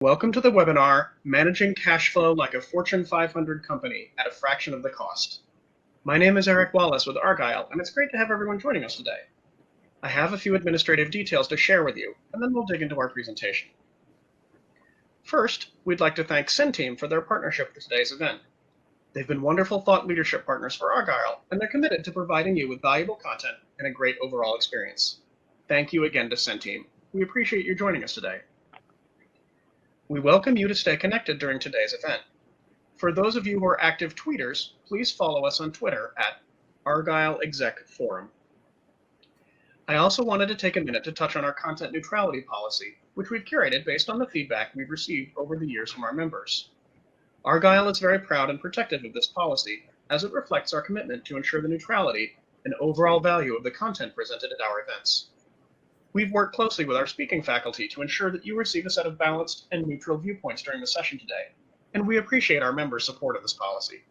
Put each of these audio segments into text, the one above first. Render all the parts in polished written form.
Welcome to the webinar, Managing Cash Flow Like a Fortune 500 Company at a Fraction of the Cost. My name is Eric Wallace with Argyle, and it's great to have everyone joining us today. I have a few administrative details to share with you, and then we'll dig into our presentation. First, we'd like to thank Centeam for their partnership with today's event. They've been wonderful thought leadership partners for Argyle, and they're committed to providing you with valuable content and a great overall experience. Thank you again to Centeam. We appreciate you joining us today. We welcome you to stay connected during today's event. For those of you who are active tweeters, please follow us on Twitter at Argyle Exec Forum. I also wanted to take a minute to touch on our content neutrality policy, which we've curated based on the feedback we've received over the years from our members. Argyle is very proud and protective of this policy, as it reflects our commitment to ensure the neutrality and overall value of the content presented at our events. We've worked closely with our speaking faculty to ensure that you receive a set of balanced and neutral viewpoints during the session today, and we appreciate our members' support of this policy.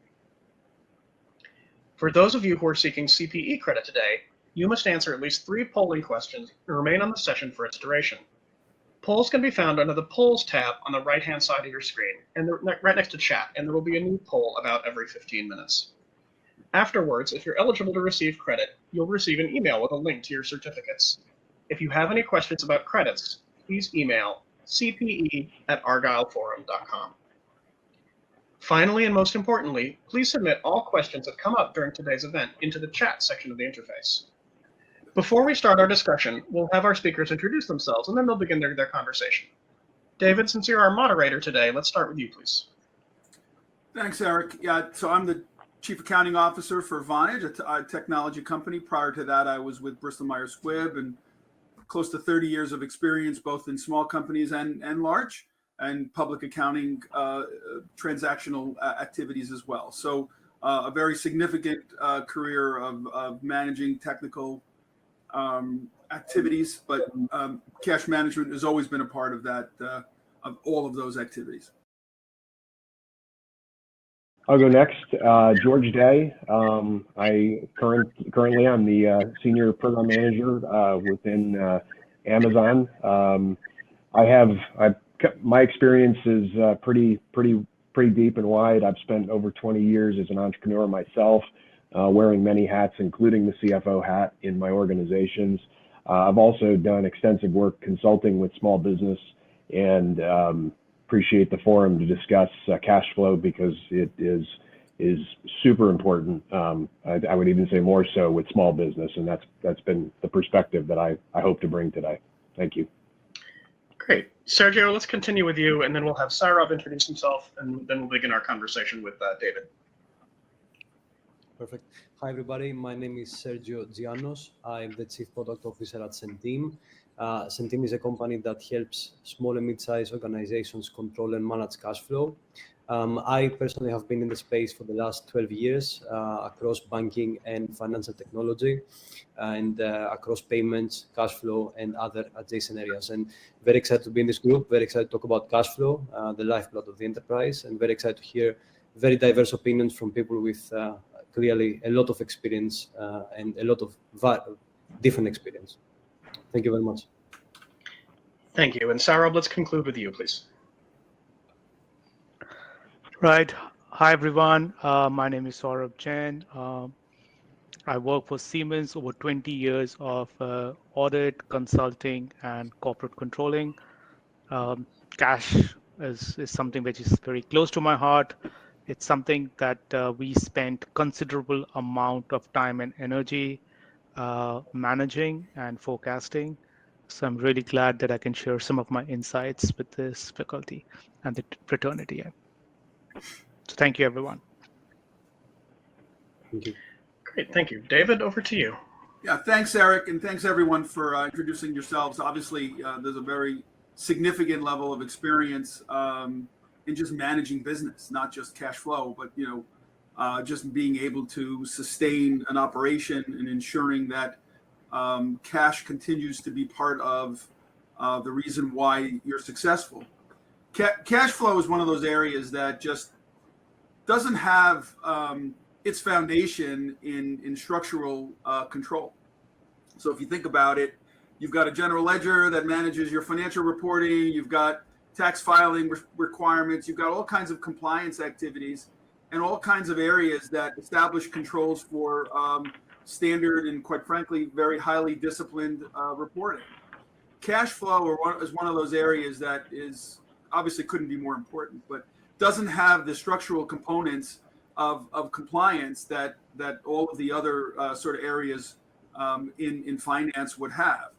For those of you who are seeking CPE credit today, you must answer at least 3 polling questions and remain on the session for its duration. Polls can be found under the Polls tab on the right-hand side of your screen, and right next to chat, and there will be a new poll about every 15 minutes. Afterwards, if you're eligible to receive credit, you'll receive an email with a link to your certificates. If you have any questions about credits, please email cpe@argyleforum.com. Finally, and most importantly, please submit all questions that come up during today's event into the chat section of the interface. Before we start our discussion, we'll have our speakers introduce themselves, and then they'll begin their conversation. David, since you're our moderator today, let's start with you, please. Thanks, Eric. Yeah, so I'm the Chief Accounting Officer for Vonage, a technology company. Prior to that, I was with Bristol Myers Squibb and close to 30 years of experience, both in small companies and large, and public accounting transactional activities as well. So a very significant career of managing technical activities, but cash management has always been a part of that, of all of those activities. I'll go next. George Day. Currently I'm the senior program manager within Amazon. My experience is pretty deep and wide. I've spent over 20 years as an entrepreneur myself, wearing many hats, including the CFO hat in my organizations. I've also done extensive work consulting with small business, and appreciate the forum to discuss cash flow because it is super important. I would even say more so with small business, and that's been the perspective that I hope to bring today. Thank you. Great. Sergio, let's continue with you, and then we'll have Saurabh introduce himself, and then we'll begin our conversation with David. Perfect. Hi, everybody. My name is Sergio Giannos. I'm the Chief Product Officer at Centeam. Centeam is a company that helps small and mid-sized organizations control and manage cash flow. I personally have been in the space for the last 12 years across banking and financial technology, and across payments, cash flow, and other adjacent areas. And very excited to be in this group, very excited to talk about cash flow, the lifeblood of the enterprise, and very excited to hear very diverse opinions from people with clearly a lot of experience and a lot of different experience. Thank you very much. Thank you. And Saurabh, let's conclude with you, please. Right. Hi, everyone. My name is Saurabh Jain. I work for Siemens, over 20 years of audit, consulting, and corporate controlling. Cash is something which is very close to my heart. It's something that we spent considerable amount of time and energy managing and forecasting. So I'm really glad that I can share some of my insights with this faculty and the fraternity. So thank you, everyone. Thank you. Great, thank you. David, over to you. Yeah, thanks, Eric, and thanks everyone for introducing yourselves. Obviously, there's a very significant level of experience in just managing business, not just cash flow, but just being able to sustain an operation and ensuring that cash continues to be part of the reason why you're successful. Cash flow is one of those areas that just doesn't have its foundation in structural control. So if you think about it, you've got a general ledger that manages your financial reporting. You've got tax filing requirements. You've got all kinds of compliance activities and all kinds of areas that establish controls for standard and, quite frankly, very highly disciplined reporting. Cash flow is one of those areas that is obviously couldn't be more important, but doesn't have the structural components of compliance that all of the other sort of areas in finance would have.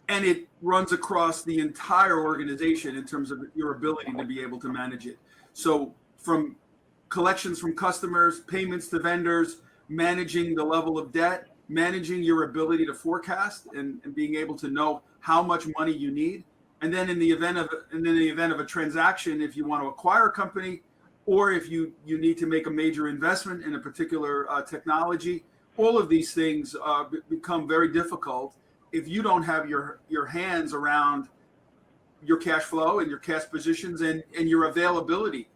And it runs across the entire organization in terms of your ability to be able to manage it. So from collections from customers, payments to vendors, managing the level of debt, managing your ability to forecast and being able to know how much money you need. And then in the event of a transaction, if you want to acquire a company, or if you need to make a major investment in a particular technology, all of these things become very difficult if you don't have your hands around your cash flow and your cash positions and your availability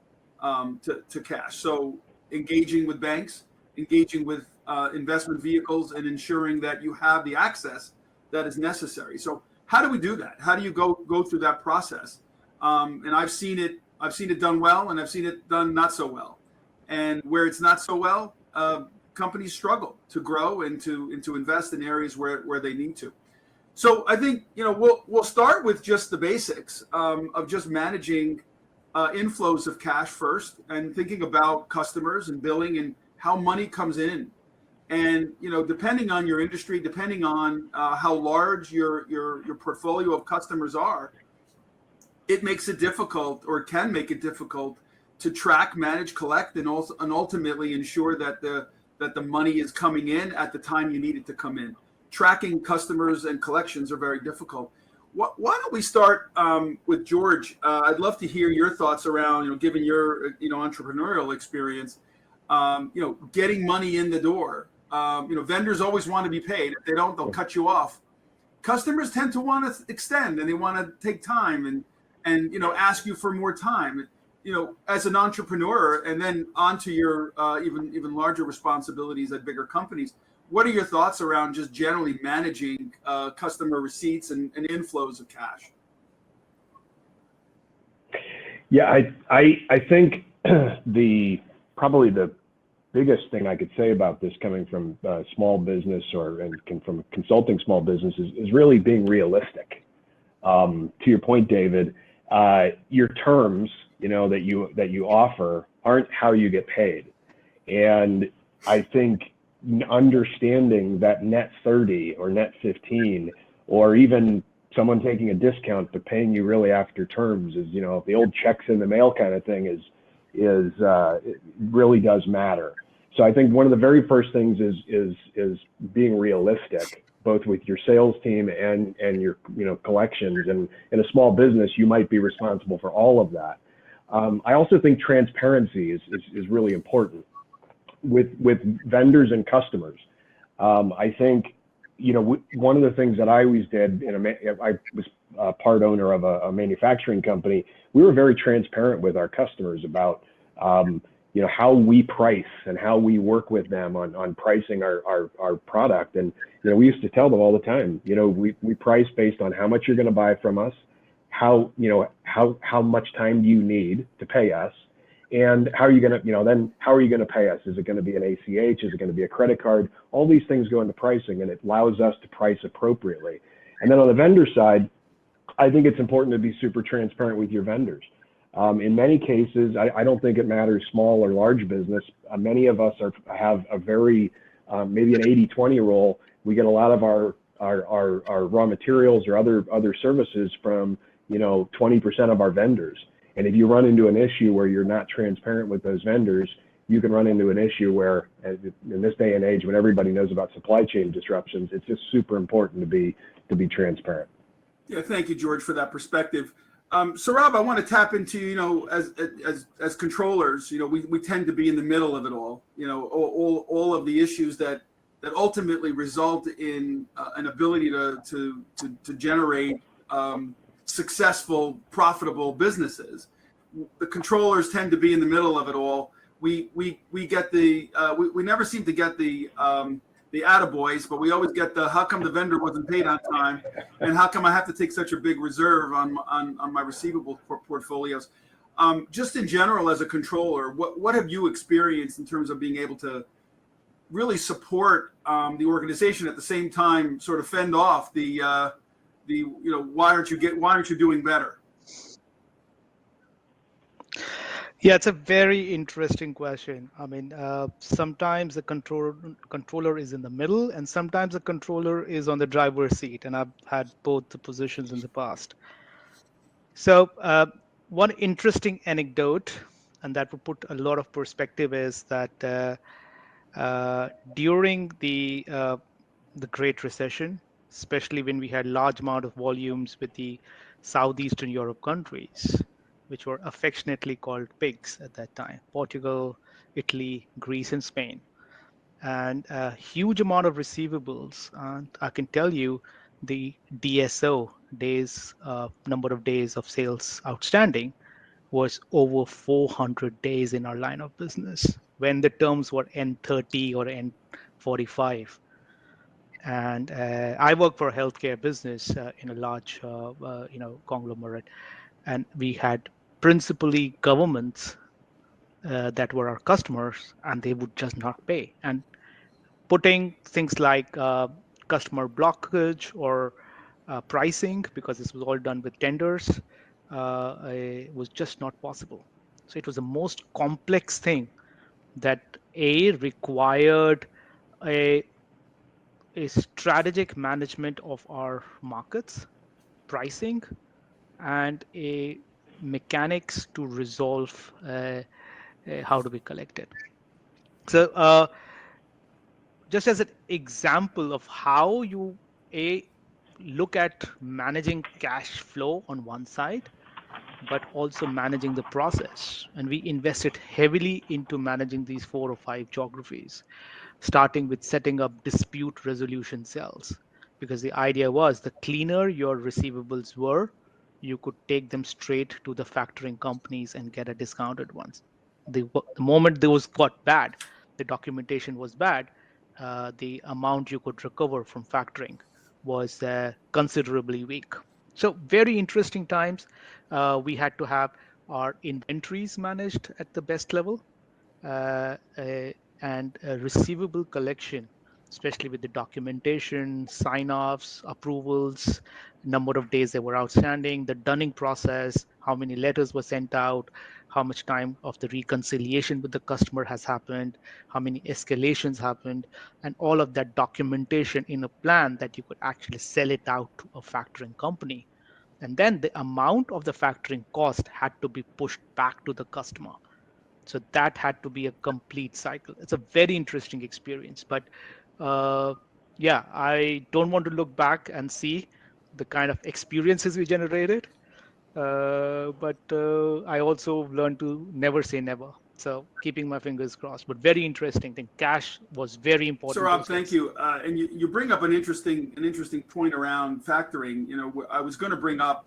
to cash. So engaging with banks, engaging with investment vehicles, and ensuring that you have the access that is necessary. So how do we do that? How do you go through that process? And I've seen it done well, and I've seen it done not so well. And where it's not so well, companies struggle to grow and to invest in areas where they need to. So I think we'll start with just the basics of just managing inflows of cash first, and thinking about customers and billing and how money comes in. And depending on your industry, depending on how large your portfolio of customers are, it makes it difficult, or can make it difficult, to track, manage, collect, and ultimately ensure that the money is coming in at the time you need it to come in. Tracking customers and collections are very difficult. Why don't we start with George? I'd love to hear your thoughts around, given your entrepreneurial experience, getting money in the door. Vendors always want to be paid. If they don't, they'll cut you off. Customers tend to want to extend, and they want to take time and ask you for more time. As an entrepreneur, and then onto your even larger responsibilities at bigger companies, what are your thoughts around just generally managing customer receipts and inflows of cash? Yeah, I think probably the biggest thing I could say about this, coming from small business from consulting small businesses, is really being realistic. To your point, David, your terms, that you offer aren't how you get paid. And I think understanding that net 30 or net 15, or even someone taking a discount but paying you really after terms, is, the old checks in the mail kind of thing, it really does matter. So I think one of the very first things is being realistic, both with your sales team and your collections. And in a small business, you might be responsible for all of that. I also think transparency is really important with vendors and customers. I think one of the things that I always did, I was a part owner of a manufacturing company. We were very transparent with our customers about how we price and how we work with them on pricing our product. And we used to tell them all the time, we price based on how much you're going to buy from us, how much time do you need to pay us, and how are you going to then how are you going to pay us? Is it going to be an ACH? Is it going to be a credit card? All these things go into pricing, and it allows us to price appropriately. And then on the vendor side, I think it's important to be super transparent with your vendors. In many cases, I don't think it matters small or large business. Many of us have a very maybe an 80-20 rule. We get a lot of our raw materials or other services from 20% of our vendors. And if you run into an issue where you're not transparent with those vendors, you can run into an issue where, in this day and age, when everybody knows about supply chain disruptions, it's just super important to be transparent. Yeah, thank you, George, for that perspective. Saurabh, I want to tap into, as controllers, we tend to be in the middle of it all. All of the issues that ultimately result in an ability to generate successful, profitable businesses. The controllers tend to be in the middle of it all. We never seem to get the the attaboys, but we always get the how come the vendor wasn't paid on time, and how come I have to take such a big reserve on my receivable portfolios. Just in general, as a controller, what have you experienced in terms of being able to really support the organization at the same time, sort of fend off the why aren't you doing better? Yeah, it's a very interesting question. I mean, sometimes the controller is in the middle, and sometimes the controller is on the driver's seat, and I've had both the positions in the past. So one interesting anecdote, and that would put a lot of perspective, is that during the Great Recession, especially when we had large amount of volumes with the Southeastern Europe countries, which were affectionately called pigs at that time, Portugal, Italy, Greece, and Spain, and a huge amount of receivables. And I can tell you the DSO, days, number of days of sales outstanding, was over 400 days in our line of business when the terms were N30 or N45. And I work for a healthcare business in a large, conglomerate, and we had principally governments that were our customers, and they would just not pay. And putting things like customer blockage or pricing, because this was all done with tenders, was just not possible. So it was the most complex thing that required a strategic management of our markets, pricing, and a mechanics to resolve how to be collected. So just as an example of how you look at managing cash flow on one side, but also managing the process. And we invested heavily into managing these 4 or 5 geographies, starting with setting up dispute resolution cells, because the idea was the cleaner your receivables were, you could take them straight to the factoring companies and get a discounted ones. The moment those got bad, the documentation was bad, the amount you could recover from factoring was considerably weak. So very interesting times. We had to have our inventories managed at the best level, and receivable collection, especially with the documentation, sign-offs, approvals, number of days they were outstanding, the dunning process, how many letters were sent out, how much time of the reconciliation with the customer has happened, how many escalations happened, and all of that documentation in a plan that you could actually sell it out to a factoring company. And then the amount of the factoring cost had to be pushed back to the customer. So that had to be a complete cycle. It's a very interesting experience. But yeah, I don't want to look back and see the kind of experiences we generated. But I also learned to never say never. So keeping my fingers crossed, but very interesting thing. Cash was very important. So Rob, thank you. And you bring up an interesting point around factoring. I was going to bring up,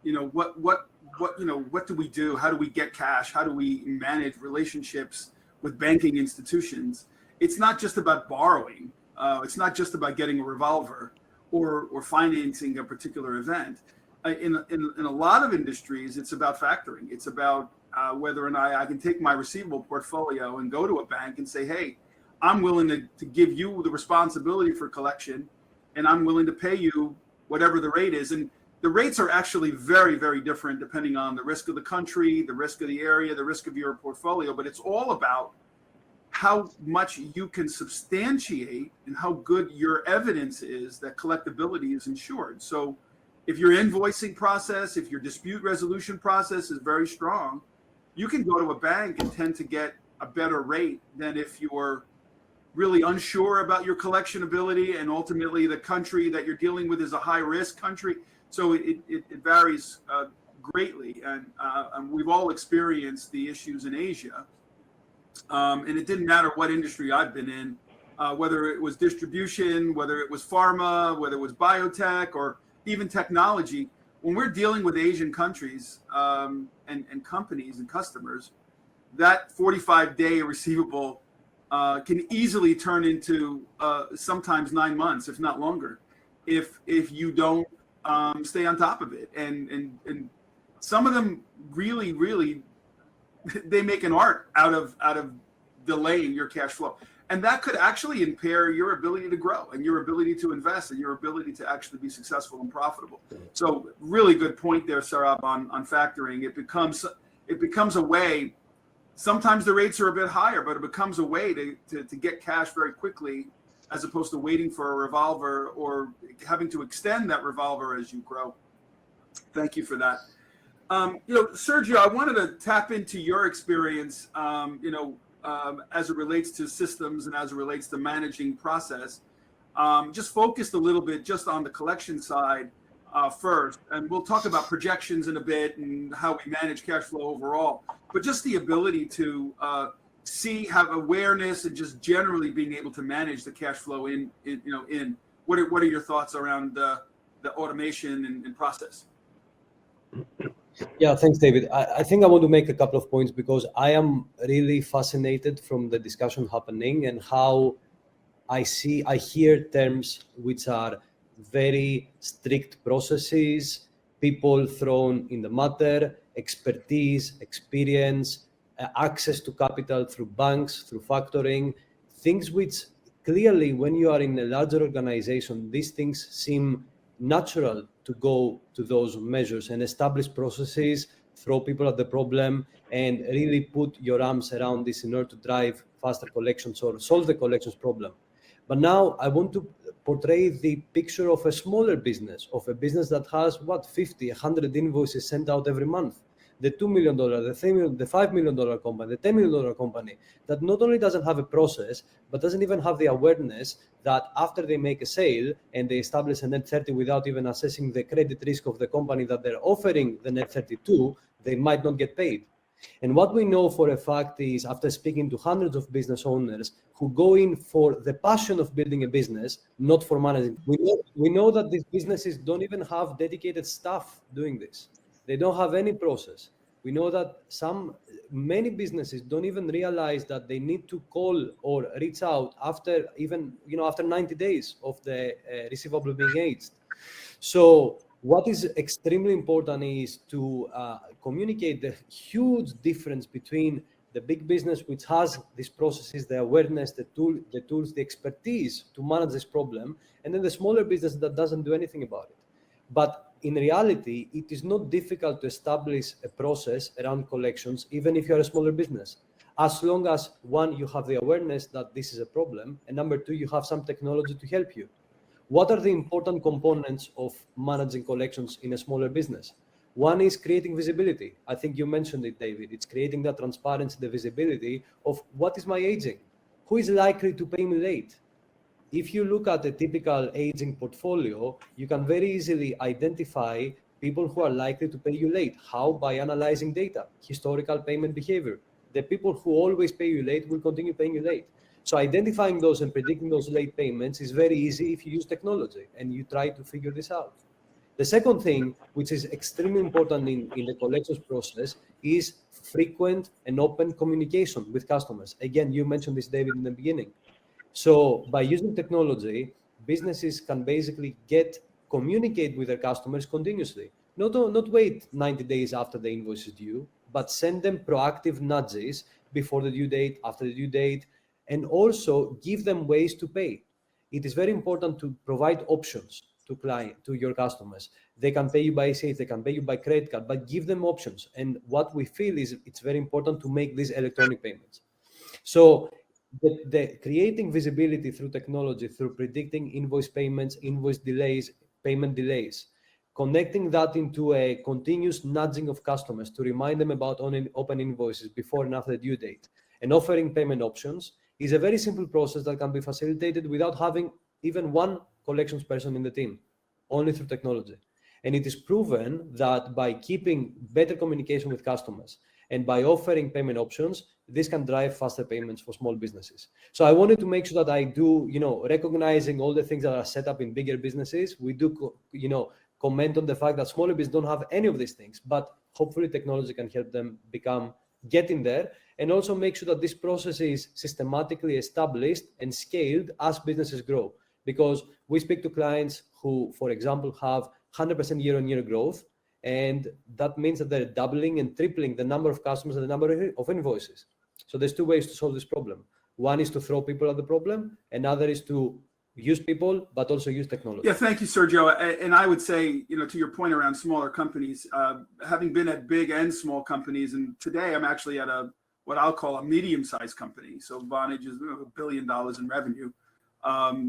what do we do? How do we get cash? How do we manage relationships with banking institutions? It's not just about borrowing. It's not just about getting a revolver or financing a particular event. In a lot of industries, it's about factoring. It's about whether or not I can take my receivable portfolio and go to a bank and say, hey, I'm willing to give you the responsibility for collection, and I'm willing to pay you whatever the rate is. And the rates are actually very, very different depending on the risk of the country, the risk of the area, the risk of your portfolio. But it's all about how much you can substantiate and how good your evidence is that collectability is ensured. So if your invoicing process, if your dispute resolution process is very strong, you can go to a bank and tend to get a better rate than if you're really unsure about your collection ability, and ultimately the country that you're dealing with is a high risk country. So it varies greatly, and we've all experienced the issues in Asia, and it didn't matter what industry I've been in, whether it was distribution, whether it was pharma, whether it was biotech, or even technology. When we're dealing with Asian countries and companies and customers, that 45-day receivable can easily turn into sometimes 9 months, if not longer, if you don't stay on top of it. And some of them really they make an art out of delaying your cash flow, and that could actually impair your ability to grow and your ability to invest and your ability to actually be successful and profitable. So really good point there, Saurabh, on factoring. It becomes a way. Sometimes the rates are a bit higher, but it becomes a way to get cash very quickly, as opposed to waiting for a revolver or having to extend that revolver as you grow. Thank you for that. Sergio, I wanted to tap into your experience, as it relates to systems and as it relates to managing process. Just focused a little bit just on the collection side first, and we'll talk about projections in a bit and how we manage cash flow overall. But just the ability to have awareness and just generally being able to manage the cash flow in what are your thoughts around the automation and process? Yeah, thanks, David. I think I want to make a couple of points because I am really fascinated from the discussion happening and how I hear terms which are very strict processes, people thrown in the matter, expertise, experience, access to capital through banks, through factoring, things which clearly when you are in a larger organization, these things seem natural to go to those measures and establish processes, throw people at the problem, and really put your arms around this in order to drive faster collections or solve the collections problem. But now I want to portray the picture of a smaller business, of a business that has 50, 100 invoices sent out every month. The $2 million, the $3 million, the $5 million company, the $10 million company that not only doesn't have a process, but doesn't even have the awareness that after they make a sale and they establish a net 30 without even assessing the credit risk of the company that they're offering the net 30 to, they might not get paid. And what we know for a fact is, after speaking to hundreds of business owners who go in for the passion of building a business, not for managing, we know that these businesses don't even have dedicated staff doing this. They don't have any process. We know that many businesses don't even realize that they need to call or reach out after 90 days of the receivable being aged. So what is extremely important is to communicate the huge difference between the big business, which has these processes, the awareness, the tools, the expertise to manage this problem, and then the smaller business that doesn't do anything about it. But in reality, it is not difficult to establish a process around collections, even if you're a smaller business. As long as, one, you have the awareness that this is a problem, and number two, you have some technology to help you. What are the important components of managing collections in a smaller business? One is creating visibility. I think you mentioned it, David. It's creating the transparency, the visibility of what is my aging? Who is likely to pay me late? If you look at a typical aging portfolio, you can very easily identify people who are likely to pay you late. How? By analyzing data, historical payment behavior. The people who always pay you late will continue paying you late. So identifying those and predicting those late payments is very easy if you use technology and you try to figure this out. The second thing, which is extremely important in the collections process, is frequent and open communication with customers. Again, you mentioned this, David, in the beginning. So by using technology, businesses can basically communicate with their customers continuously. Not wait 90 days after the invoice is due, but send them proactive nudges before the due date, after the due date, and also give them ways to pay. It is very important to provide options to your customers. They can pay you by ACH, they can pay you by credit card, but give them options. And what we feel is it's very important to make these electronic payments. So the creating visibility through technology, through predicting invoice payments, invoice delays, payment delays, connecting that into a continuous nudging of customers to remind them about open invoices before and after the due date, and offering payment options is a very simple process that can be facilitated without having even one collections person in the team, only through technology. And it is proven that by keeping better communication with customers and by offering payment options, this can drive faster payments for small businesses. So I wanted to make sure that I do, recognizing all the things that are set up in bigger businesses, we do, comment on the fact that smaller businesses don't have any of these things, but hopefully technology can help them get in there and also make sure that this process is systematically established and scaled as businesses grow. Because we speak to clients who, for example, have 100% year-on-year growth, and that means that they're doubling and tripling the number of customers and the number of invoices. So there's two ways to solve this problem. One is to throw people at the problem, another is to use people, but also use technology. Yeah, thank you, Sergio. And I would say, to your point around smaller companies, having been at big and small companies, and today I'm actually at what I'll call a medium-sized company. So Vonage is $1 billion in revenue.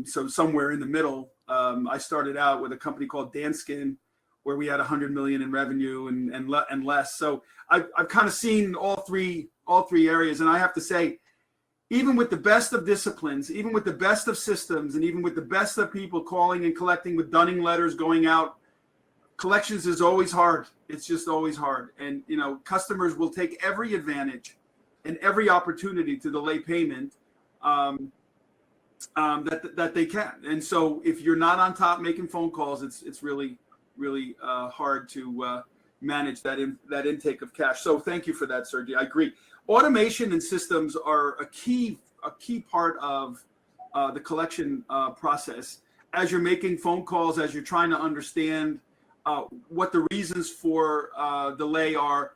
So somewhere in the middle, I started out with a company called Danskin, where we had 100 million in revenue and less. So I've kind of seen all three areas, and I have to say, even with the best of disciplines, even with the best of systems, and even with the best of people calling and collecting with dunning letters going out, collections is always hard. It's just always hard. And, customers will take every advantage and every opportunity to delay payment that they can. And so if you're not on top making phone calls, it's really, really hard to manage that intake of cash. So thank you for that, Sergey. I agree. Automation and systems are a key part of the collection process. As you're making phone calls, as you're trying to understand what the reasons for delay are,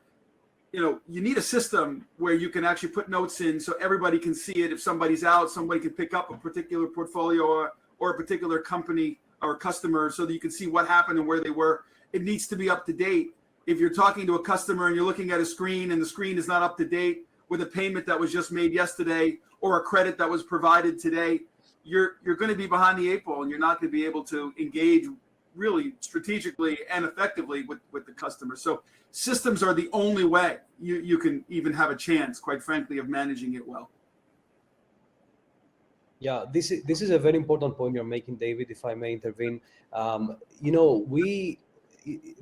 you need a system where you can actually put notes in so everybody can see it. If somebody's out, somebody can pick up a particular portfolio or a particular company or customer so that you can see what happened and where they were. It needs to be up to date. If you're talking to a customer and you're looking at a screen and the screen is not up to date with a payment that was just made yesterday or a credit that was provided today, you're going to be behind the eight ball, and you're not going to be able to engage really strategically and effectively with the customer. So systems are the only way you can even have a chance, quite frankly, of managing it well. Yeah, this is a very important point you're making, David, if I may intervene.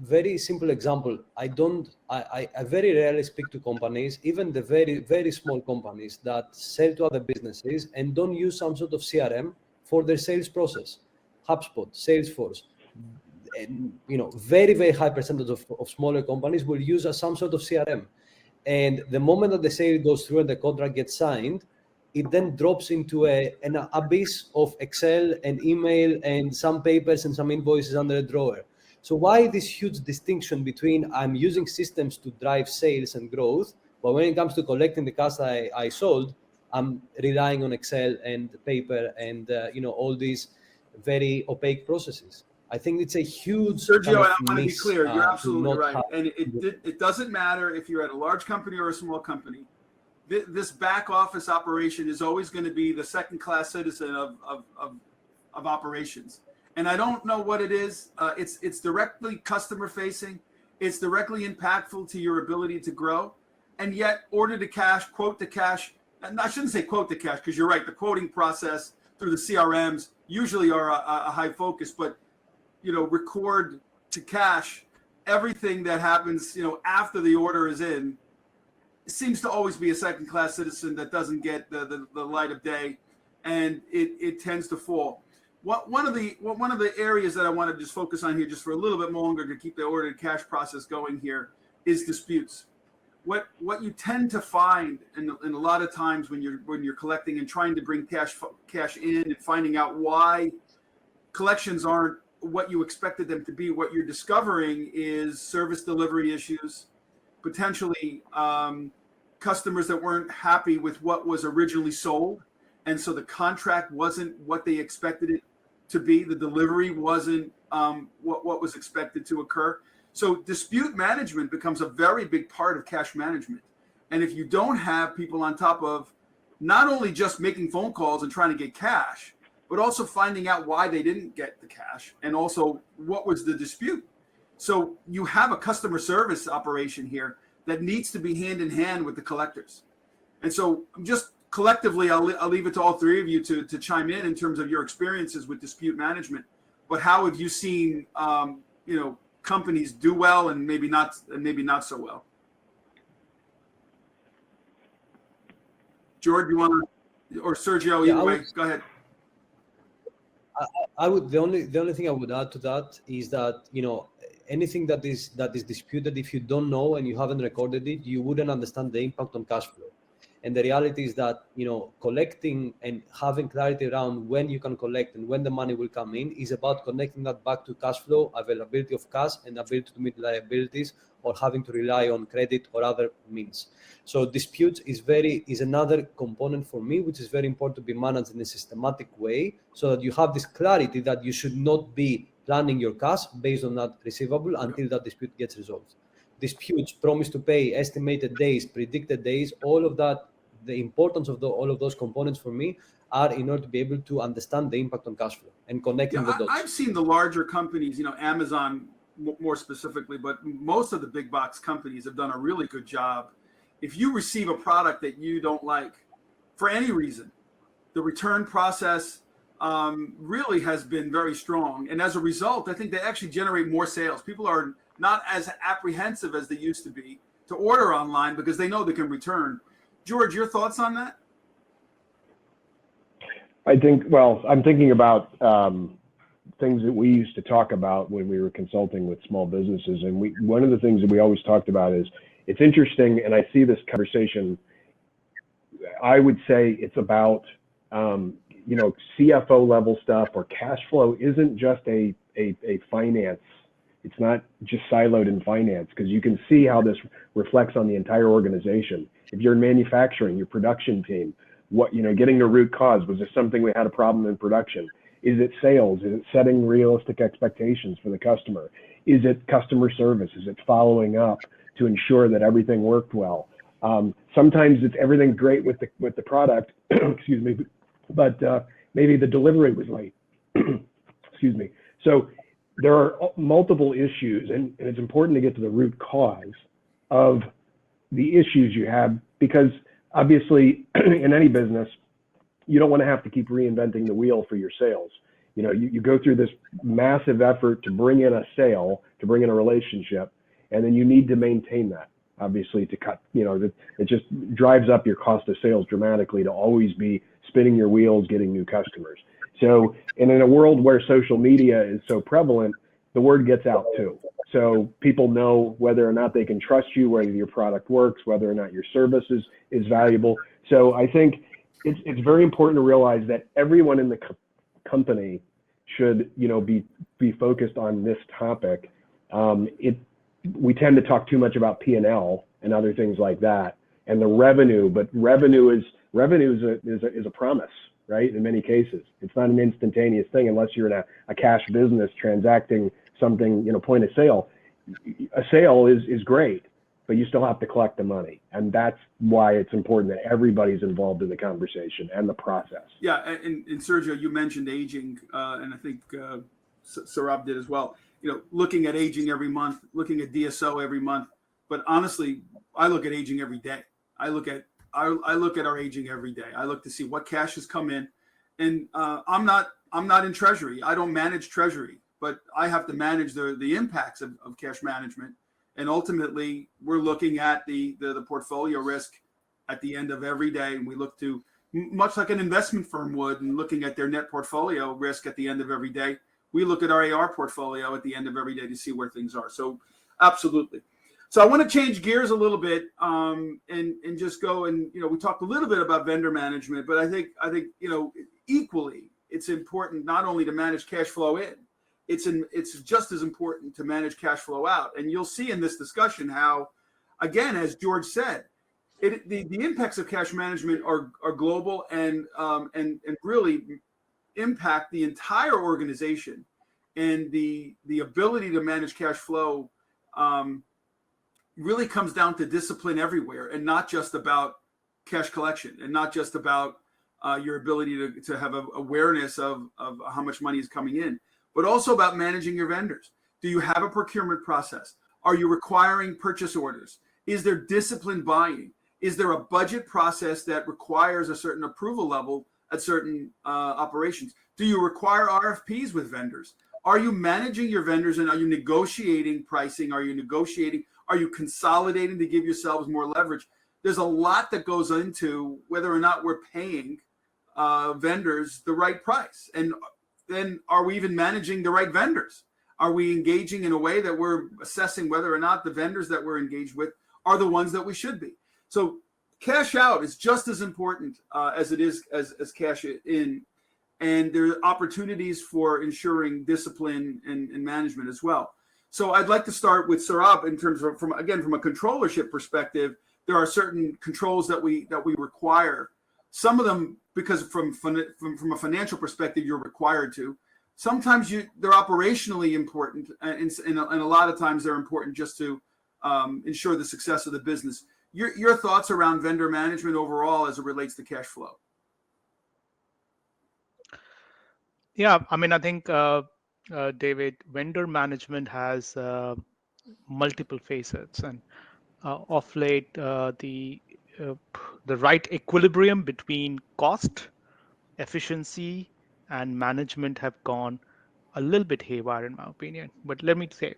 Very simple example. I very rarely speak to companies, even the very, very small companies that sell to other businesses and don't use some sort of CRM for their sales process. HubSpot, Salesforce, and, very, very high percentage of smaller companies will use some sort of CRM. And the moment that the sale goes through and the contract gets signed, it then drops into an abyss of Excel and email and some papers and some invoices under a drawer. So why this huge distinction between I'm using systems to drive sales and growth, but when it comes to collecting the cash I sold, I'm relying on Excel and paper and all these very opaque processes? I think it's a huge. Sergio, I want to be clear. You're absolutely right. And it doesn't matter if you're at a large company or a small company. This back office operation is always going to be the second-class citizen of operations. And I don't know what it is. It's directly customer-facing. It's directly impactful to your ability to grow. And yet, order to cash, quote to cash. And I shouldn't say quote to cash because you're right. The quoting process through the CRMs usually are a high focus. But, record to cash, everything that happens, after the order is in, seems to always be a second-class citizen that doesn't get the light of day, and it tends to fall. One of the areas that I want to just focus on here just for a little bit longer to keep the order to cash process going here is disputes. What you tend to find in a lot of times when you're collecting and trying to bring cash in and finding out why collections aren't what you expected them to be, what you're discovering is service delivery issues, potentially customers that weren't happy with what was originally sold. And so the contract wasn't what they expected it to be. The delivery wasn't what was expected to occur. So dispute management becomes a very big part of cash management. And if you don't have people on top of not only just making phone calls and trying to get cash, but also finding out why they didn't get the cash and also what was the dispute. So you have a customer service operation here that needs to be hand in hand with the collectors. And so just collectively, I'll leave it to all three of you to chime in terms of your experiences with dispute management. But how have you seen, companies do well and maybe not so well? George, you want to, or Sergio, either way, go ahead. I would. The only thing I would add to that is that anything that is disputed, if you don't know and you haven't recorded it, you wouldn't understand the impact on cash flow. And the reality is that, collecting and having clarity around when you can collect and when the money will come in is about connecting that back to cash flow, availability of cash, and ability to meet liabilities, or having to rely on credit or other means. So disputes is another component for me, which is very important to be managed in a systematic way, so that you have this clarity that you should not be planning your cash based on that receivable until that dispute gets resolved. Disputes, promise to pay, estimated days, predicted days, all of that, the importance of all of those components for me are in order to be able to understand the impact on cash flow and connecting the dots. I've seen the larger companies, Amazon more specifically, but most of the big box companies have done a really good job. If you receive a product that you don't like for any reason, the return process really has been very strong. And as a result, I think they actually generate more sales. People are not as apprehensive as they used to be to order online because they know they can return. George, your thoughts on that? I'm thinking about things that we used to talk about when we were consulting with small businesses. And one of the things that we always talked about is, it's interesting, and I see this conversation, I would say it's about, CFO level stuff, or cash flow isn't just a finance. It's not just siloed in finance, because you can see how this reflects on the entire organization. If you're in manufacturing, your production team, getting to root cause. Was there something we had a problem in production? Is it sales? Is it setting realistic expectations for the customer? Is it customer service? Is it following up to ensure that everything worked well? Sometimes it's everything great with the product, excuse me, but maybe the delivery was late. Excuse me. So there are multiple issues, and it's important to get to the root cause of the issues you have, because obviously in any business, you don't want to have to keep reinventing the wheel for your sales. You go through this massive effort to bring in a sale, to bring in a relationship, and then you need to maintain that, obviously, to cut, it just drives up your cost of sales dramatically to always be spinning your wheels, getting new customers. So, and in a world where social media is so prevalent, the word gets out too. So people know whether or not they can trust you, whether your product works, whether or not your service is valuable. So I think it's very important to realize that everyone in the company should, be focused on this topic. We tend to talk too much about P&L and other things like that, and the revenue. But revenue is a promise, right? In many cases, it's not an instantaneous thing unless you're in a cash business transacting something, point of sale. A sale is great, but you still have to collect the money, and that's why it's important that everybody's involved in the conversation and the process. Yeah, and Sergio, you mentioned aging, and I think Saurabh did as well. Looking at aging every month, looking at DSO every month. But honestly, I look at aging every day. I look at our aging every day. I look to see what cash has come in, and I'm not in treasury. I don't manage treasury, but I have to manage the impacts of cash management. And ultimately, we're looking at the portfolio risk at the end of every day, and we look to, much like an investment firm would, and looking at their net portfolio risk at the end of every day. We look at our AR portfolio at the end of every day to see where things are. So absolutely. So I want to change gears a little bit and just go, and we talked a little bit about vendor management, but I think equally it's important not only to manage cash flow in, it's just as important to manage cash flow out. And you'll see in this discussion how, again, as George said, the impacts of cash management are global and really impact the entire organization, and the ability to manage cash flow really comes down to discipline everywhere, and not just about cash collection, and not just about your ability to have awareness of how much money is coming in, but also about managing your vendors. Do you have a procurement process? Are you requiring purchase orders? Is there disciplined buying? Is there a budget process that requires a certain approval level at certain operations? Do you require RFPs with vendors? Are you managing your vendors, and are you negotiating pricing? Are you consolidating to give yourselves more leverage? There's a lot that goes into whether or not we're paying vendors the right price. And then are we even managing the right vendors? Are we engaging in a way that we're assessing whether or not the vendors that we're engaged with are the ones that we should be? So cash out is just as important as it is as cash in. And there are opportunities for ensuring discipline and management as well. So I'd like to start with Saurabh in terms of, from a controllership perspective, there are certain controls that we require. Some of them, because from a financial perspective, you're required to. Sometimes they're operationally important, and a lot of times they're important just to ensure the success of the business. Your thoughts around vendor management overall as it relates to cash flow? Yeah, I mean, I think, David, vendor management has multiple facets, and of late, the right equilibrium between cost, efficiency, and management have gone a little bit haywire, in my opinion. But let me say,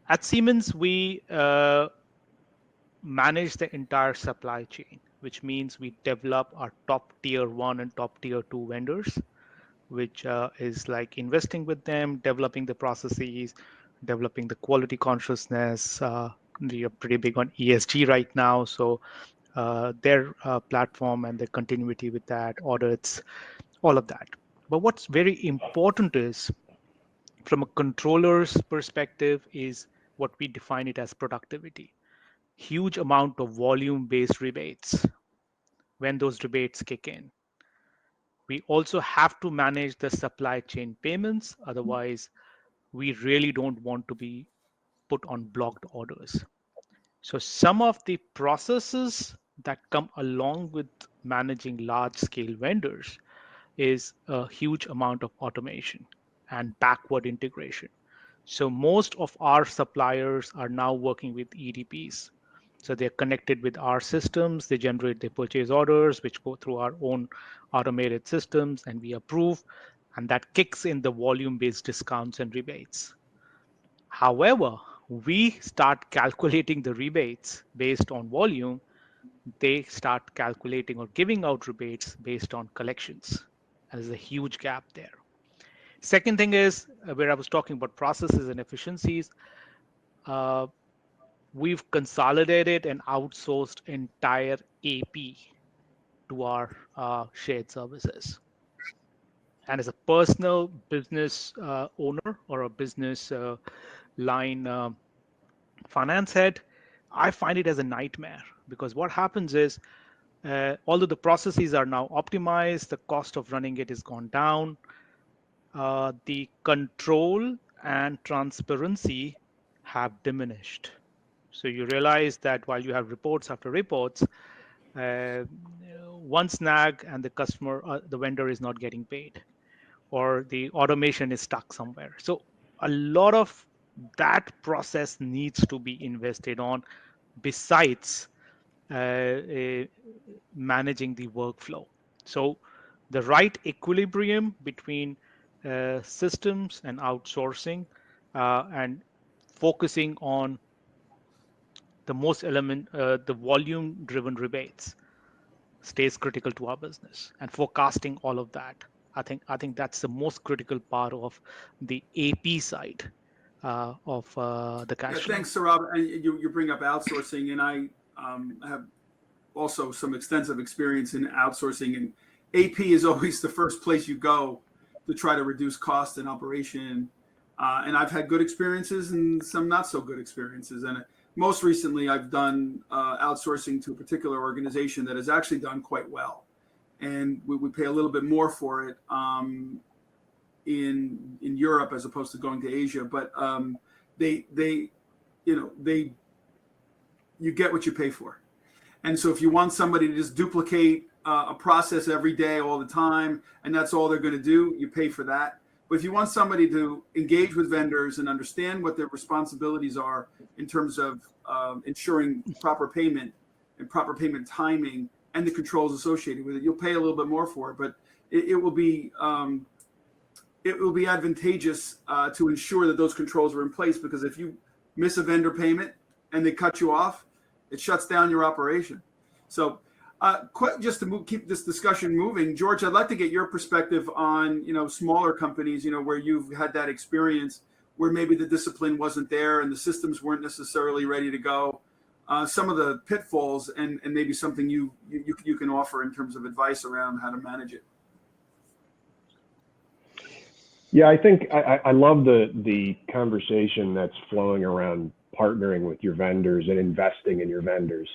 at Siemens, we manage the entire supply chain, which means we develop our top tier 1 and top tier 2 vendors, which is like investing with them, developing the processes, developing the quality consciousness. We are pretty big on ESG right now, so their platform and the continuity with that, audits, all of that. But what's very important is, from a controller's perspective, is what we define it as productivity. Huge amount of volume-based rebates when those rebates kick in. We also have to manage the supply chain payments. Otherwise, we really don't want to be put on blocked orders. So some of the processes that come along with managing large-scale vendors is a huge amount of automation and backward integration. So most of our suppliers are now working with EDPs. So they're connected with our systems. They generate their purchase orders, which go through our own automated systems, and we approve. And that kicks in the volume-based discounts and rebates. However, we start calculating the rebates based on volume. They start calculating or giving out rebates based on collections. And there's a huge gap there. Second thing is, where I was talking about processes and efficiencies, we've consolidated and outsourced entire AP to our shared services. And as a personal business owner or a business line finance head, I find it as a nightmare, because what happens is, although the processes are now optimized, the cost of running it has gone down, the control and transparency have diminished. So you realize that while you have reports after reports, one snag and the customer, the vendor is not getting paid, or the automation is stuck somewhere. So a lot of that process needs to be invested on, besides managing the workflow. So the right equilibrium between systems and outsourcing and focusing on the the volume-driven rebates stays critical to our business, and forecasting all of that. I think that's the most critical part of the AP side of the cash flow. Thanks, Saurabh. And you bring up outsourcing, and I have also some extensive experience in outsourcing. And AP is always the first place you go to try to reduce cost and operation. And I've had good experiences and some not so good experiences. And most recently, I've done outsourcing to a particular organization that has actually done quite well. And we pay a little bit more for it in Europe as opposed to going to Asia. But you get what you pay for. And so if you want somebody to just duplicate a process every day, all the time, and that's all they're going to do, you pay for that. But if you want somebody to engage with vendors and understand what their responsibilities are in terms of ensuring proper payment and proper payment timing and the controls associated with it, you'll pay a little bit more for it. But it will be advantageous to ensure that those controls are in place, because if you miss a vendor payment and they cut you off, it shuts down your operation. So just to keep this discussion moving, George, I'd like to get your perspective on, smaller companies, where you've had that experience, where maybe the discipline wasn't there and the systems weren't necessarily ready to go. some of the pitfalls and maybe something you can offer in terms of advice around how to manage it. Yeah, I think I love the conversation that's flowing around partnering with your vendors and investing in your vendors.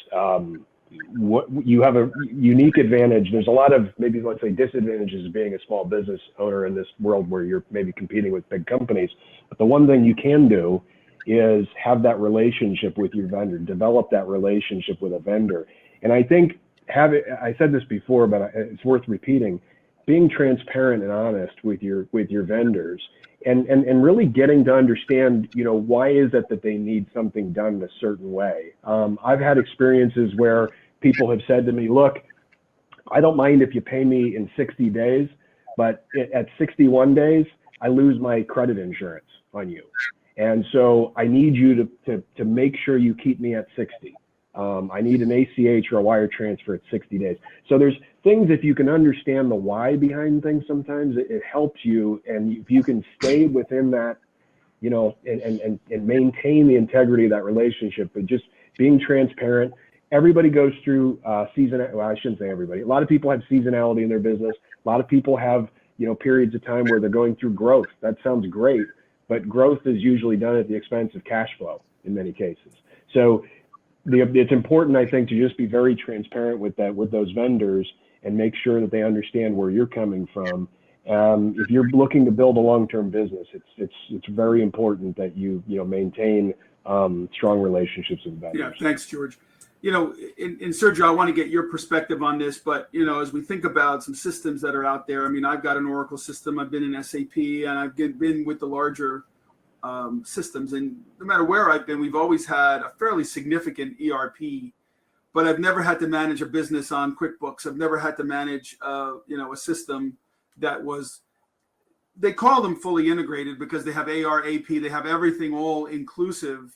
What you have a unique advantage. There's a lot of maybe, let's say, disadvantages of being a small business owner in this world where you're maybe competing with big companies. But the one thing you can do is have that relationship with your vendor, develop that relationship with a vendor. And I think I said this before, but it's worth repeating, being transparent and honest with your vendors and really getting to understand, why is it that they need something done a certain way. I've had experiences where people have said to me, look, I don't mind if you pay me in 60 days, but at 61 days, I lose my credit insurance on you. And so I need you to make sure you keep me at 60. I need an ACH or a wire transfer at 60 days. So there's things, if you can understand the why behind things, sometimes it helps you. And if you can stay within that, and maintain the integrity of that relationship, but just being transparent. Everybody goes through seasonality. Well, I shouldn't say everybody. A lot of people have seasonality in their business. A lot of people have, periods of time where they're going through growth. That sounds great, but growth is usually done at the expense of cash flow in many cases. So it's important, I think, to just be very transparent with those vendors and make sure that they understand where you're coming from. If you're looking to build a long-term business, it's very important that you maintain strong relationships with vendors. Yeah, thanks, George. And Sergio, I want to get your perspective on this, but as we think about some systems that are out there, I mean, I've got an Oracle system, I've been in SAP, and I've been with the larger systems, and no matter where I've been, we've always had a fairly significant ERP, but I've never had to manage a business on QuickBooks. I've never had to manage a system that was, they call them fully integrated because they have AR, AP, they have everything all inclusive.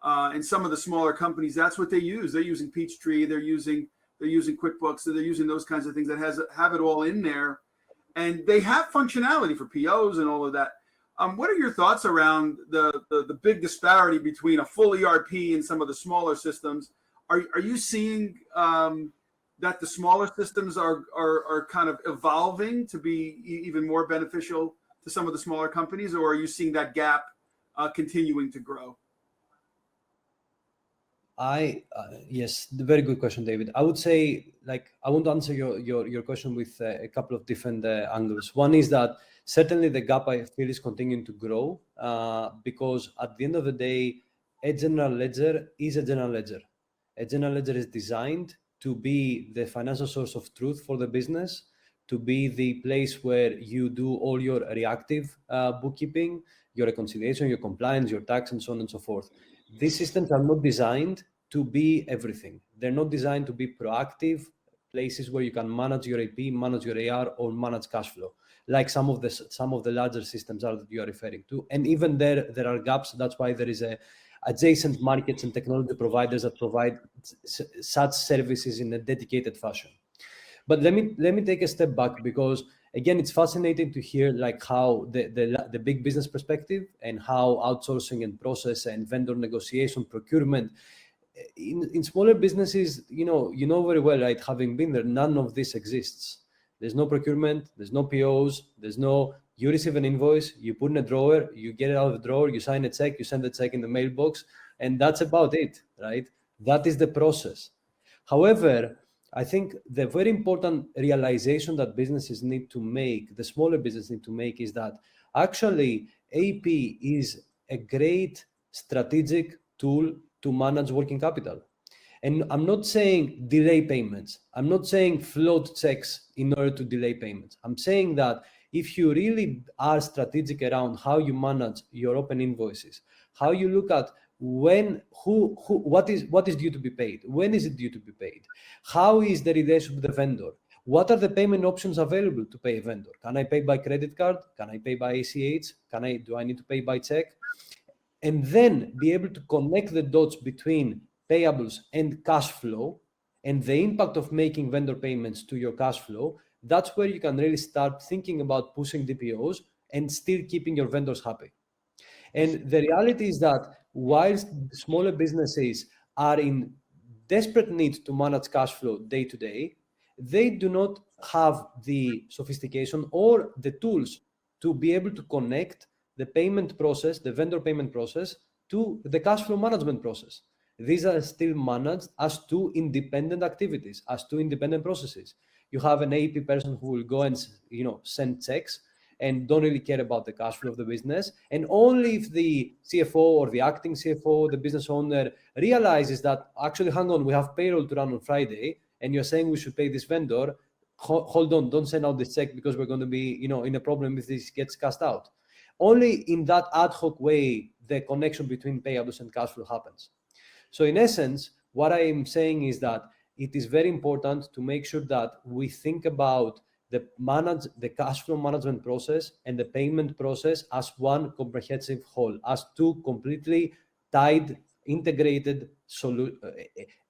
And some of the smaller companies, that's what they use. They're using Peachtree, they're using QuickBooks, so they're using those kinds of things that have it all in there, and they have functionality for POs and all of that. What are your thoughts around the big disparity between a full ERP and some of the smaller systems? Are you seeing that the smaller systems are kind of evolving to be even more beneficial to some of the smaller companies, or are you seeing that gap continuing to grow? Yes, very good question, David. I would say, I want to answer your question with a couple of different angles. One is that certainly the gap, I feel, is continuing to grow because at the end of the day, a general ledger is a general ledger. A general ledger is designed to be the financial source of truth for the business, to be the place where you do all your reactive bookkeeping, your reconciliation, your compliance, your tax, and so on and so forth. These systems are not designed to be everything. They're not designed to be proactive places where you can manage your AP, manage your AR, or manage cash flow, like some of the larger systems are that you are referring to. And even there are gaps. That's why there is adjacent markets and technology providers that provide such services in a dedicated fashion. But let me take a step back, because again, it's fascinating to hear how the big business perspective and how outsourcing and process and vendor negotiation, procurement in smaller businesses, you know very well, right? Having been there, none of this exists. There's no procurement, there's no POs, you receive an invoice, you put in a drawer, you get it out of the drawer, you sign a check, you send the check in the mailbox, and that's about it, right? That is the process. However, I think the very important realization that businesses need to make, the smaller business need to make, is that actually AP is a great strategic tool to manage working capital. And I'm not saying delay payments. I'm not saying float checks in order to delay payments. I'm saying that if you really are strategic around how you manage your open invoices, how you look at what is due to be paid, when is it due to be paid, how is the relation with the vendor, what are the payment options available to pay a vendor? Can I pay by credit card? Can I pay by ACH? Do I need to pay by check? And then be able to connect the dots between payables and cash flow and the impact of making vendor payments to your cash flow. That's where you can really start thinking about pushing DPOs and still keeping your vendors happy. And the reality is that whilst smaller businesses are in desperate need to manage cash flow day to day, they do not have the sophistication or the tools to be able to connect the payment process, the vendor payment process, to the cash flow management process. These are still managed as two independent activities, as two independent processes. You have an AP person who will go and send checks and don't really care about the cash flow of the business. And only if the CFO or the acting CFO, the business owner, realizes that actually, hang on, we have payroll to run on Friday, and you're saying we should pay this vendor, hold on, don't send out this check because we're going to be, in a problem if this gets cast out. Only in that ad hoc way, the connection between payables and cash flow happens. So in essence, what I am saying is that it is very important to make sure that we think about the cash flow management process and the payment process as one comprehensive whole, as two completely tied, integrated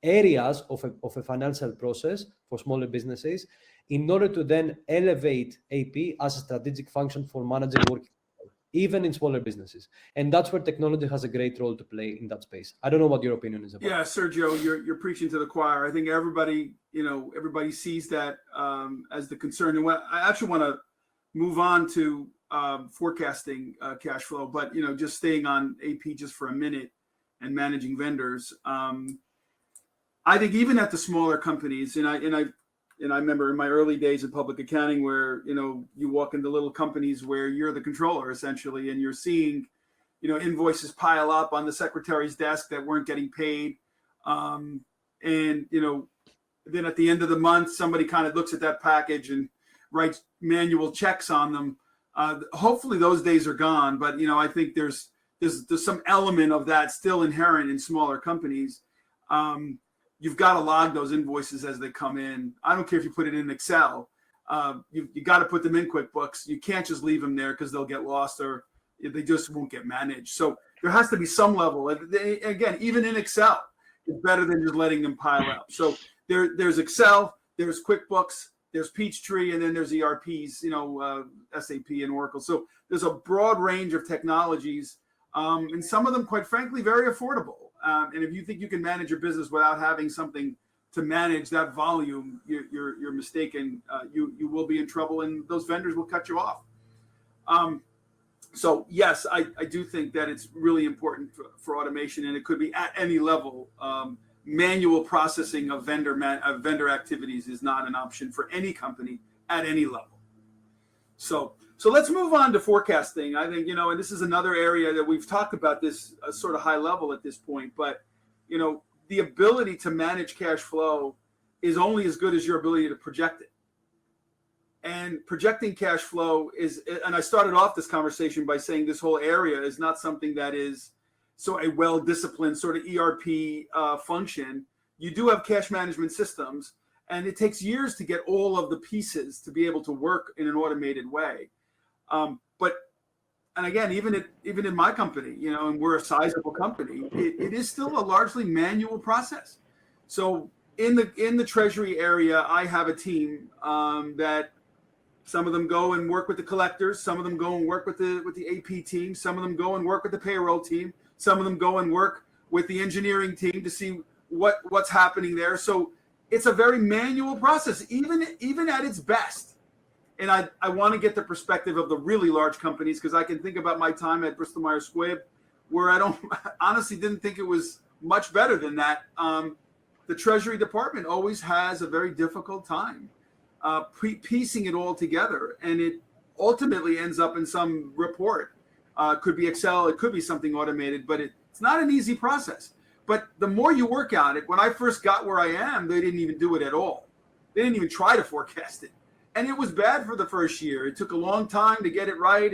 areas of a financial process for smaller businesses, in order to then elevate AP as a strategic function for managing working capital, even in smaller businesses. And that's where technology has a great role to play in that space. I don't know what your opinion is about. Yeah, Sergio, you're preaching to the choir. I think everybody sees that as the concern. And I actually want to move on to forecasting cash flow, but just staying on AP just for a minute and managing vendors. I think even at the smaller companies, and I remember in my early days in public accounting where you walk into little companies where you're the controller essentially, and you're seeing invoices pile up on the secretary's desk that weren't getting paid, and then at the end of the month somebody kind of looks at that package and writes manual checks on them. Hopefully those days are gone, but I think there's some element of that still inherent in smaller companies. You've got to log those invoices as they come in. I don't care if you put it in Excel. You got to put them in QuickBooks. You can't just leave them there because they'll get lost or they just won't get managed. So there has to be some level. Again, even in Excel, it's better than just letting them pile up. So there's Excel, there's QuickBooks, there's Peachtree, and then there's ERPs, SAP and Oracle. So there's a broad range of technologies, and some of them, quite frankly, very affordable. And if you think you can manage your business without having something to manage that volume, you're mistaken. You will be in trouble, and those vendors will cut you off. So yes, I do think that it's really important for automation, and it could be at any level. Manual processing of vendor activities is not an option for any company at any level. So let's move on to forecasting. I think, and this is another area that we've talked about this sort of high level at this point, but, the ability to manage cash flow is only as good as your ability to project it. And projecting cash flow and I started off this conversation by saying this whole area is not something that is so a well-disciplined sort of ERP function. You do have cash management systems, and it takes years to get all of the pieces to be able to work in an automated way. And again, even in my company, and we're a sizable company, it is still a largely manual process. So in the treasury area, I have a team that some of them go and work with the collectors, some of them go and work with the AP team, some of them go and work with the payroll team, some of them go and work with the engineering team to see what's happening there. So it's a very manual process, even at its best. And I want to get the perspective of the really large companies, because I can think about my time at Bristol Myers Squibb, where I honestly didn't think it was much better than that. The Treasury Department always has a very difficult time piecing it all together, and it ultimately ends up in some report. Could be Excel, it could be something automated, but it's not an easy process. But the more you work on it, when I first got where I am, they didn't even do it at all. They didn't even try to forecast it. And it was bad for the first year. It took a long time to get it right,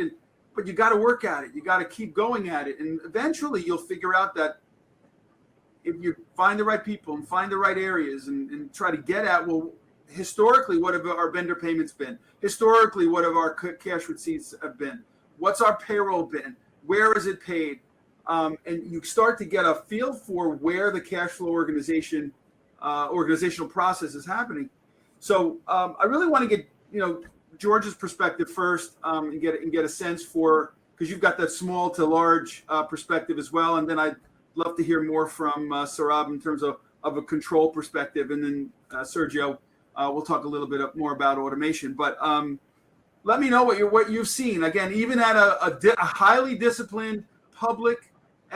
but you got to work at it. You got to keep going at it. And eventually you'll figure out that if you find the right people and find the right areas and try to get at, well, historically, what have our vendor payments been? Historically, what have our cash receipts have been? What's our payroll been? Where is it paid? And you start to get a feel for where the cash flow organizational process is happening. So I really want to get George's perspective first, and get a sense for, because you've got that small to large perspective as well, and then I'd love to hear more from Saurabh in terms of a control perspective, and then Sergio, we'll talk a little bit more about automation. But let me know what you've seen. Again, even at a highly disciplined public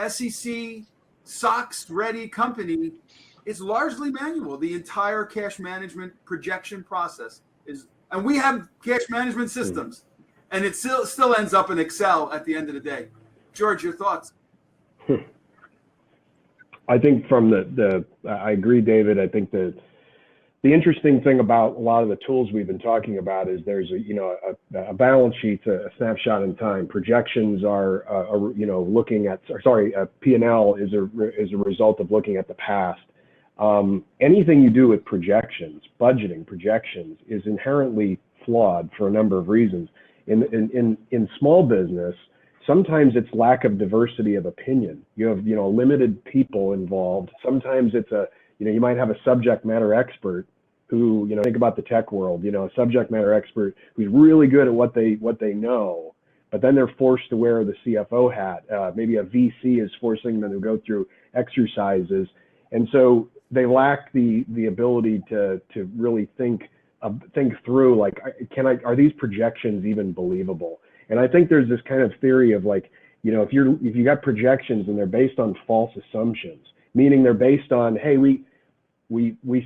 SEC SOX ready company, it's largely manual. The entire cash management projection process is, and we have cash management systems, and it still ends up in Excel at the end of the day. George, your thoughts? I think from I agree, David. I think the interesting thing about a lot of the tools we've been talking about is there's a balance sheet, a snapshot in time. Projections are looking at, P&L is a result of looking at the past. Anything you do with projections, budgeting projections, is inherently flawed for a number of reasons. In small business, sometimes it's lack of diversity of opinion. You have limited people involved. Sometimes it's you might have a subject matter expert who, think about the tech world, a subject matter expert who's really good at what they know, but then they're forced to wear the CFO hat. Maybe a VC is forcing them to go through exercises, and so they lack the ability to really think through, like, are these projections even believable? And I think there's this kind of theory of, like, if you got projections and they're based on false assumptions, meaning they're based on, hey, we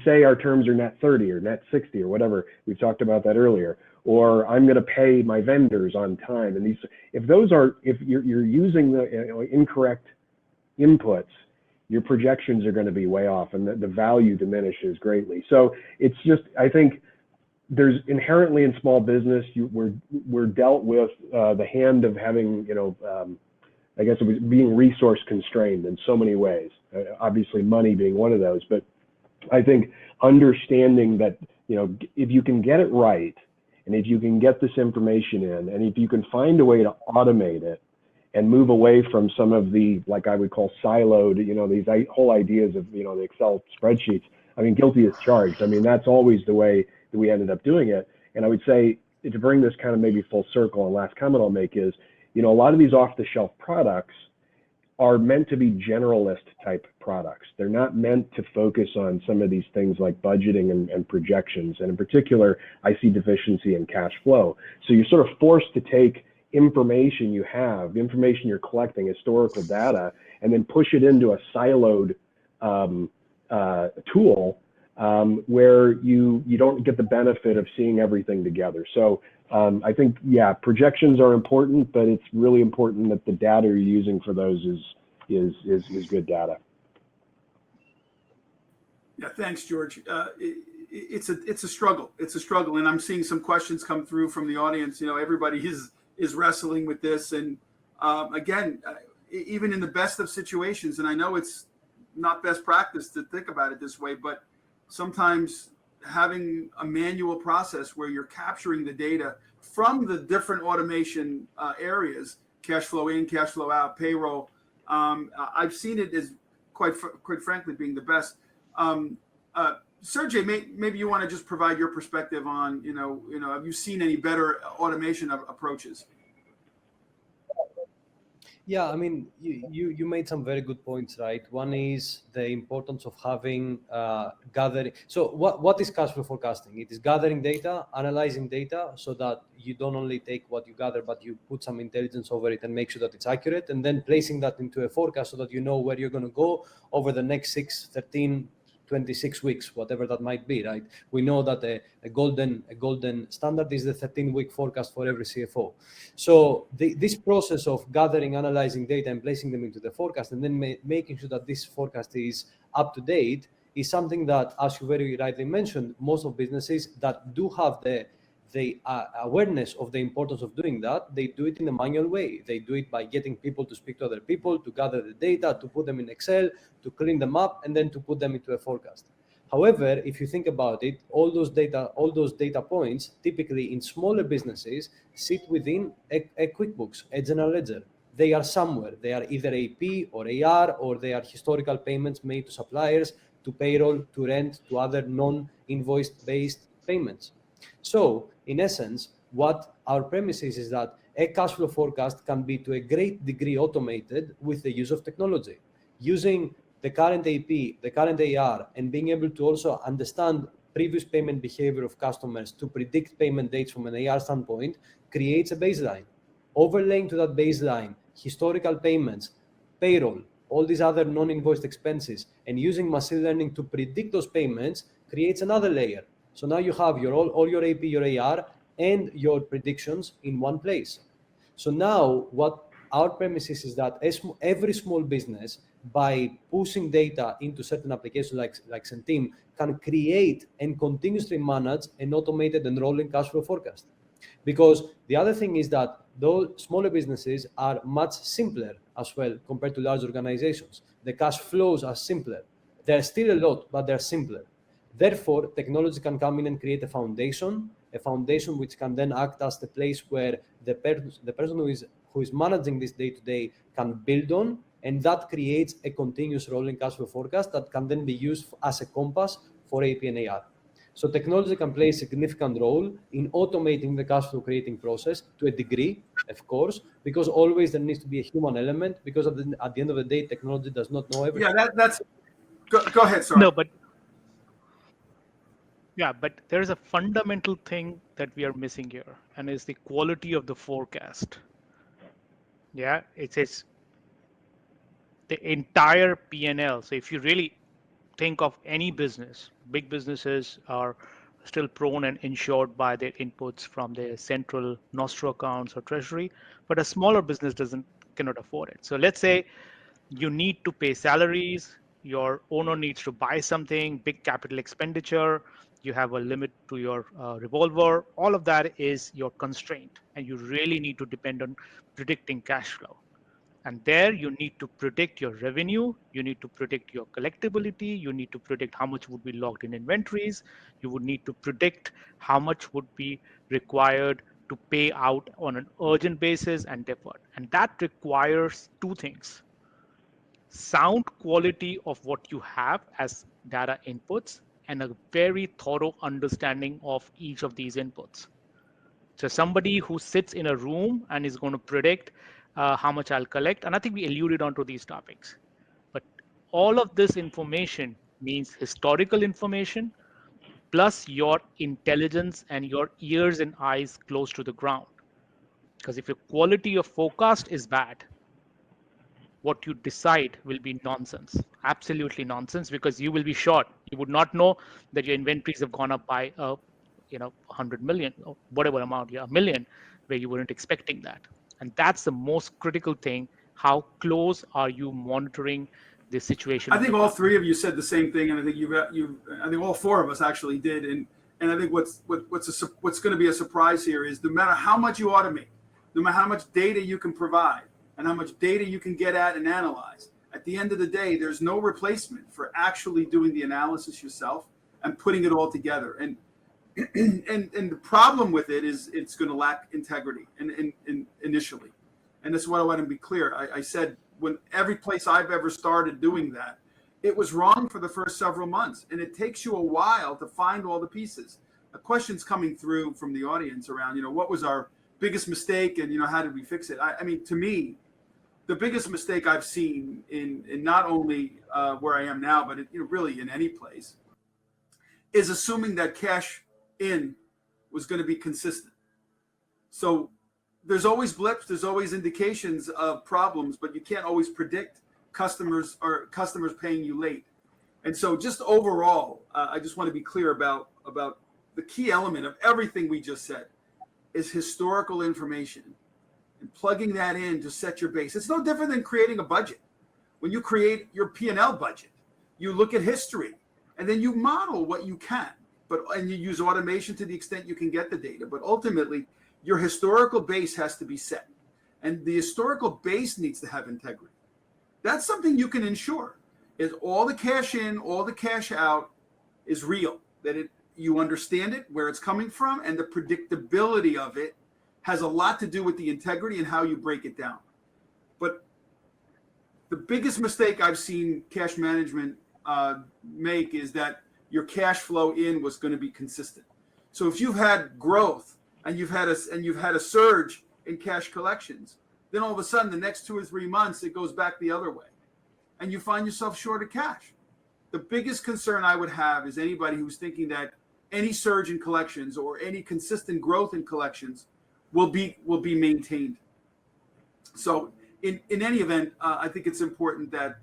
say our terms are net 30 or net 60 or whatever. We've talked about that earlier. Or I'm going to pay my vendors on time. And if you're using the incorrect inputs, your projections are going to be way off, and the value diminishes greatly. So it's just, I think there's inherently in small business, we're dealt with the hand of having, I guess it was being resource constrained in so many ways. Obviously, money being one of those, but I think understanding that, if you can get it right, and if you can get this information in, and if you can find a way to automate it and move away from some of the, like I would call siloed, these whole ideas of, the Excel spreadsheets. I mean, guilty as charged. I mean, that's always the way that we ended up doing it. And I would say, to bring this kind of maybe full circle, and last comment I'll make is, a lot of these off-the-shelf products are meant to be generalist type products. They're not meant to focus on some of these things like budgeting and projections. And in particular, I see deficiency in cash flow. So you're sort of forced to take information you have, information you're collecting, historical data, and then push it into a siloed tool where you don't get the benefit of seeing everything together. So I think, projections are important, but it's really important that the data you're using for those is good data. Yeah, thanks, George. It's a struggle. It's a struggle, and I'm seeing some questions come through from the audience. Everybody is wrestling with this, and again, even in the best of situations, and I know it's not best practice to think about it this way, but sometimes having a manual process where you're capturing the data from the different automation areas, cash flow in, cash flow out, payroll, I've seen it as quite frankly being the best. Sergey, maybe you want to just provide your perspective on, have you seen any better automation approaches? Yeah, I mean, you made some very good points, right? One is the importance of having gathering. So what is cash flow forecasting? It is gathering data, analyzing data, so that you don't only take what you gather, but you put some intelligence over it and make sure that it's accurate, and then placing that into a forecast so that you know where you're going to go over the next 6, 13, 26 weeks, whatever that might be, right? We know that a golden standard is the 13-week forecast for every CFO. So this process of gathering, analyzing data, and placing them into the forecast, and then making sure that this forecast is up to date, is something that, as you very rightly mentioned, most of businesses that do have the awareness of the importance of doing that, they do it in a manual way. They do it by getting people to speak to other people, to gather the data, to put them in Excel, to clean them up, and then to put them into a forecast. However, if you think about it, all those data points, typically in smaller businesses, sit within a QuickBooks, a general ledger. They are somewhere. They are either AP or AR, or they are historical payments made to suppliers, to payroll, to rent, to other non-invoiced based payments. So, in essence, what our premise is that a cash flow forecast can be to a great degree automated with the use of technology. using the current AP, the current AR, and being able to also understand previous payment behavior of customers to predict payment dates from an AR standpoint creates a baseline. Overlaying to that baseline historical payments, payroll, all these other non-invoiced expenses, and using machine learning to predict those payments creates another layer. So now you have all your AP, your AR, and your predictions in one place. So now what our premise is that every small business, by pushing data into certain applications like Centeam, can create and continuously manage an automated and rolling cash flow forecast. Because the other thing is that those smaller businesses are much simpler as well compared to large organizations. The cash flows are simpler. There's still a lot, but they're simpler. Therefore, technology can come in and create a foundation which can then act as the place where the person who is managing this day-to-day can build on, and that creates a continuous rolling cash flow forecast that can then be used as a compass for AP and AR. So technology can play a significant role in automating the cash flow creating process to a degree, of course, because always there needs to be a human element, because at the end of the day, technology does not know everything. Yeah, that's. Go ahead, sorry. No, but there's a fundamental thing that we are missing here, and is the quality of the forecast. Yeah, it's the entire P&L. So if you really think of any business, big businesses are still prone and insured by their inputs from their central Nostro accounts or treasury, but a smaller business cannot afford it. So let's say you need to pay salaries, your owner needs to buy something, big capital expenditure, you have a limit to your revolver, all of that is your constraint, and you really need to depend on predicting cash flow. And there you need to predict your revenue, you need to predict your collectibility, you need to predict how much would be locked in inventories, you would need to predict how much would be required to pay out on an urgent basis and deferred. And that requires two things: sound quality of what you have as data inputs, and a very thorough understanding of each of these inputs. So somebody who sits in a room and is going to predict how much I'll collect, and I think we alluded onto these topics, but all of this information means historical information plus your intelligence and your ears and eyes close to the ground. Because if your quality of forecast is bad, what you decide will be nonsense, absolutely nonsense, because you will be short. You would not know that your inventories have gone up by 100 million or whatever amount, a million, where you weren't expecting that. And that's the most critical thing. How close are you monitoring the situation? I think all three of you said the same thing, and I think I think all four of us actually did. And I think what's going to be a surprise here is no matter how much you automate, no matter how much data you can provide, and how much data you can get at and analyze, at the end of the day, there's no replacement for actually doing the analysis yourself and putting it all together. And the problem with it is it's going to lack integrity and initially. And this is what I want to be clear. I said when every place I've ever started doing that, it was wrong for the first several months. And it takes you a while to find all the pieces. A question's coming through from the audience around, what was our biggest mistake and, how did we fix it? I mean, to me, the biggest mistake I've seen in not only where I am now, but really in any place, is assuming that cash in was going to be consistent. So there's always blips, there's always indications of problems, but you can't always predict customers paying you late. And so just overall, I just want to be clear about the key element of everything we just said is historical information. And plugging that in to set your base. It's no different than creating a budget. When you create your P&L budget, you look at history and then you model what you can, and you use automation to the extent you can get the data. But ultimately, your historical base has to be set. And the historical base needs to have integrity. That's something you can ensure, is all the cash in, all the cash out is real, that you understand it, where it's coming from, and the predictability of it has a lot to do with the integrity and how you break it down. But the biggest mistake I've seen cash management make is that your cash flow in was going to be consistent. So if you've had growth and you've had a surge in cash collections, then all of a sudden the next 2 or 3 months it goes back the other way. and you find yourself short of cash. The biggest concern I would have is anybody who's thinking that any surge in collections or any consistent growth in collections will be maintained. So in any event, I think it's important that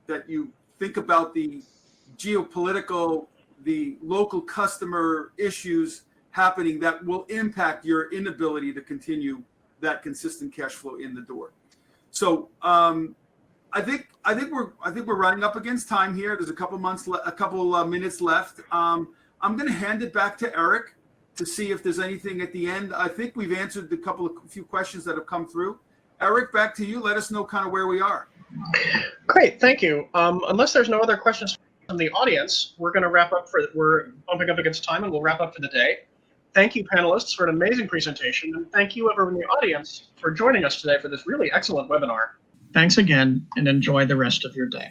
that you think about the geopolitical, the local customer issues happening that will impact your inability to continue that consistent cash flow in the door. So I think we're running up against time here. There's a couple minutes left. I'm going to hand it back to Eric to see if there's anything at the end. I think we've answered a few questions that have come through. Eric, back to you. Let us know kind of where we are. Great, thank you. Unless there's no other questions from the audience, we're going to wrap up. We're bumping up against time, and we'll wrap up for the day. Thank you, panelists, for an amazing presentation, and thank you, everyone in the audience, for joining us today for this really excellent webinar. Thanks again, and enjoy the rest of your day.